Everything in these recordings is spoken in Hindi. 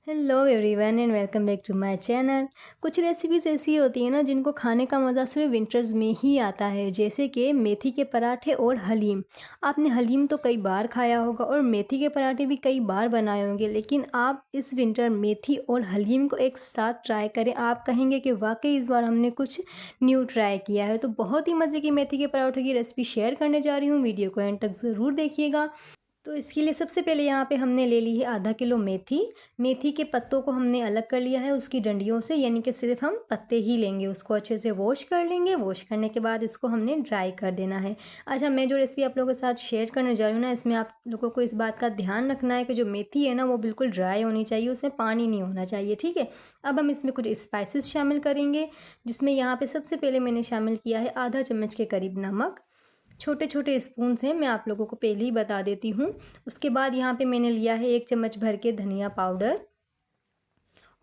Hello everyone and welcome back to my channel. कुछ रेसिपीज़ ऐसी होती हैं ना जिनको खाने का मज़ा सिर्फ विंटर्स में ही आता है, जैसे कि मेथी के पराठे और हलीम। आपने हलीम तो कई बार खाया होगा और मेथी के पराठे भी कई बार बनाए होंगे, लेकिन आप इस विंटर मेथी और हलीम को एक साथ ट्राई करें, आप कहेंगे कि वाकई इस बार हमने कुछ न्यू ट्राई किया है। तो बहुत ही मज़े की मेथी के पराठों की रेसिपी शेयर करने जा रही हूँ, वीडियो को एंड तक ज़रूर देखिएगा। तो इसके लिए सबसे पहले यहाँ पे हमने ले ली है आधा किलो मेथी। मेथी के पत्तों को हमने अलग कर लिया है उसकी डंडियों से, यानी कि सिर्फ हम पत्ते ही लेंगे। उसको अच्छे से वॉश कर लेंगे। वॉश करने के बाद इसको हमने ड्राई कर देना है। अच्छा, मैं जो रेसिपी आप लोगों के साथ शेयर करने जा रही हूँ ना, इसमें आप लोगों को इस बात का ध्यान रखना है कि जो मेथी है ना वो बिल्कुल ड्राई होनी चाहिए, उसमें पानी नहीं होना चाहिए, ठीक है। अब हम इसमें कुछ स्पाइसेस शामिल करेंगे, जिसमें यहाँ पे सबसे पहले मैंने शामिल किया है आधा चम्मच के करीब नमक। छोटे छोटे स्पून्स हैं, मैं आप लोगों को पहले ही बता देती हूँ। उसके बाद यहाँ पे मैंने लिया है 1 चम्मच भर के धनिया पाउडर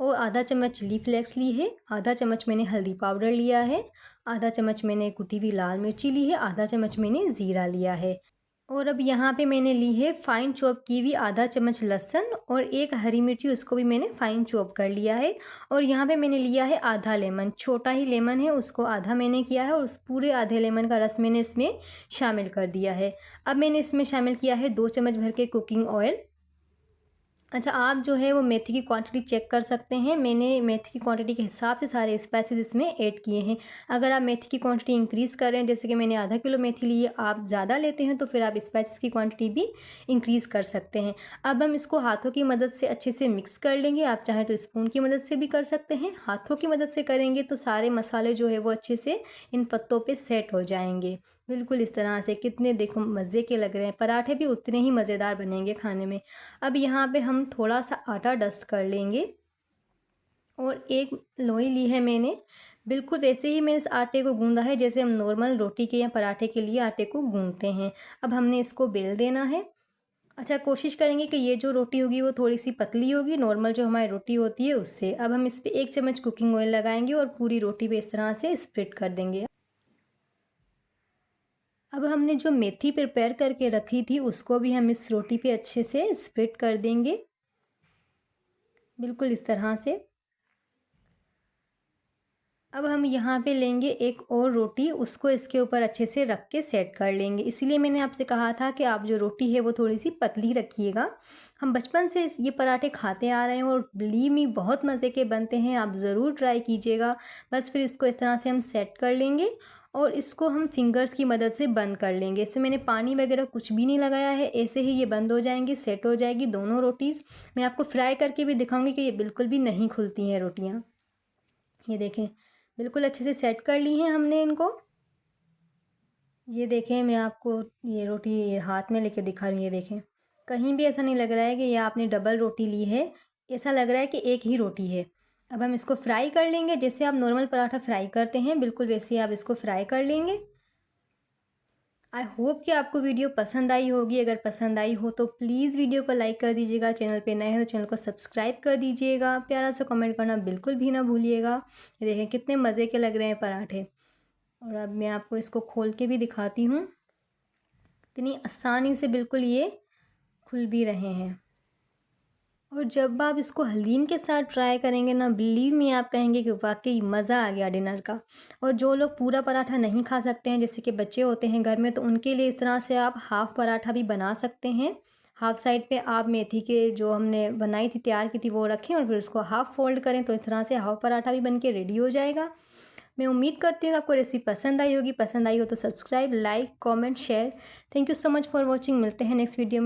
और आधा चम्मच चिली फ्लेक्स ली है। आधा चम्मच मैंने हल्दी पाउडर लिया है। आधा चम्मच मैंने कुटी हुई लाल मिर्ची ली है। आधा चम्मच मैंने ज़ीरा लिया है। और अब यहाँ पे मैंने ली है फ़ाइन चॉप की हुई आधा चम्मच लहसुन और एक हरी मिर्ची, उसको भी मैंने फ़ाइन चॉप कर लिया है। और यहाँ पे मैंने लिया है आधा लेमन, छोटा ही लेमन है, उसको आधा मैंने किया है और उस पूरे आधे लेमन का रस मैंने इसमें शामिल कर दिया है। अब मैंने इसमें शामिल किया है 2 चम्मच भर के कुकिंग ऑयल। अच्छा, आप जो है वो मेथी की क्वांटिटी चेक कर सकते हैं। मैंने मेथी की क्वांटिटी के हिसाब से सारे स्पाइसेस इसमें ऐड किए हैं। अगर आप मेथी की क्वांटिटी इंक्रीज़ कर रहे हैं, जैसे कि मैंने आधा किलो मेथी ली है, आप ज़्यादा लेते हैं तो फिर आप स्पाइसेस की क्वांटिटी भी इंक्रीज़ कर सकते हैं। अब हम इसको हाथों की मदद से अच्छे से मिक्स कर लेंगे। आप चाहें तो स्पून की मदद से भी कर सकते हैं। हाथों की मदद से करेंगे तो सारे मसाले जो है वो अच्छे से इन पत्तों पर सेट हो जाएंगे। बिल्कुल इस तरह से। कितने देखो मज़े के लग रहे हैं, पराठे भी उतने ही मज़ेदार बनेंगे खाने में। अब यहाँ पे हम थोड़ा सा आटा डस्ट कर लेंगे और एक लोई ली है मैंने। बिल्कुल वैसे ही मैंने इस आटे को गूँधा है जैसे हम नॉर्मल रोटी के या पराठे के लिए आटे को गूँधते हैं। अब हमने इसको बेल देना है। अच्छा, कोशिश करेंगे कि ये जो रोटी होगी वो थोड़ी सी पतली होगी, नॉर्मल जो हमारी रोटी होती है उससे। अब हम इस पे 1 चम्मच कुकिंग ऑयल लगाएंगे और पूरी रोटी पे इस तरह से स्प्रेड कर देंगे। अब हमने जो मेथी प्रिपेयर करके रखी थी उसको भी हम इस रोटी पे अच्छे से स्प्रेड कर देंगे, बिल्कुल इस तरह से। अब हम यहाँ पे लेंगे एक और रोटी, उसको इसके ऊपर अच्छे से रख के सेट कर लेंगे। इसीलिए मैंने आपसे कहा था कि आप जो रोटी है वो थोड़ी सी पतली रखिएगा। हम बचपन से ये पराठे खाते आ रहे हैं और बिलीव मी बहुत मज़े के बनते हैं, आप ज़रूर ट्राई कीजिएगा। बस फिर इसको इस तरह से हम सेट कर लेंगे और इसको हम फिंगर्स की मदद से बंद कर लेंगे। इसमें मैंने पानी वगैरह कुछ भी नहीं लगाया है, ऐसे ही ये बंद हो जाएंगी, सेट हो जाएगी दोनों रोटीज़। मैं आपको फ्राई करके भी दिखाऊंगी कि ये बिल्कुल भी नहीं खुलती हैं रोटियाँ। ये देखें, बिल्कुल अच्छे से सेट कर ली हैं हमने इनको। ये देखें, मैं आपको ये रोटी ये हाथ में लेके दिखा रही हूँ, ये देखें। कहीं भी ऐसा नहीं लग रहा है कि ये आपने डबल रोटी ली है, ऐसा लग रहा है कि एक ही रोटी है। अब हम इसको फ्राई कर लेंगे, जैसे आप नॉर्मल पराठा फ्राई करते हैं बिल्कुल वैसे ही आप इसको फ्राई कर लेंगे। आई होप कि आपको वीडियो पसंद आई होगी। अगर पसंद आई हो तो प्लीज़ वीडियो को लाइक कर दीजिएगा। चैनल पे नए हैं तो चैनल को सब्सक्राइब कर दीजिएगा। प्यारा सा कमेंट करना बिल्कुल भी ना भूलिएगा। ये देखें कितने मज़े के लग रहे हैं पराठे। और अब मैं आपको इसको खोल के भी दिखाती हूँ। इतनी आसानी से बिल्कुल ये खुल भी रहे हैं। और जब आप इसको हलीम के साथ ट्राई करेंगे ना, बिलीव मी आप कहेंगे कि वाक़ई मज़ा आ गया डिनर का। और जो लोग पूरा पराठा नहीं खा सकते हैं, जैसे कि बच्चे होते हैं घर में, तो उनके लिए इस तरह से आप हाफ़ पराठा भी बना सकते हैं। हाफ़ साइड पे आप मेथी के जो हमने बनाई थी, तैयार की थी, वो रखें और फिर उसको हाफ़ फ़ोल्ड करें तो इस तरह से हाफ़ पराठा भी बन के रेडी हो जाएगा। मैं उम्मीद करती हूँ कि आपको रेसिपी पसंद आई होगी। पसंद आई हो तो subscribe, like, comment, share. Thank you so much for watching. मिलते हैं नेक्स्ट वीडियो में।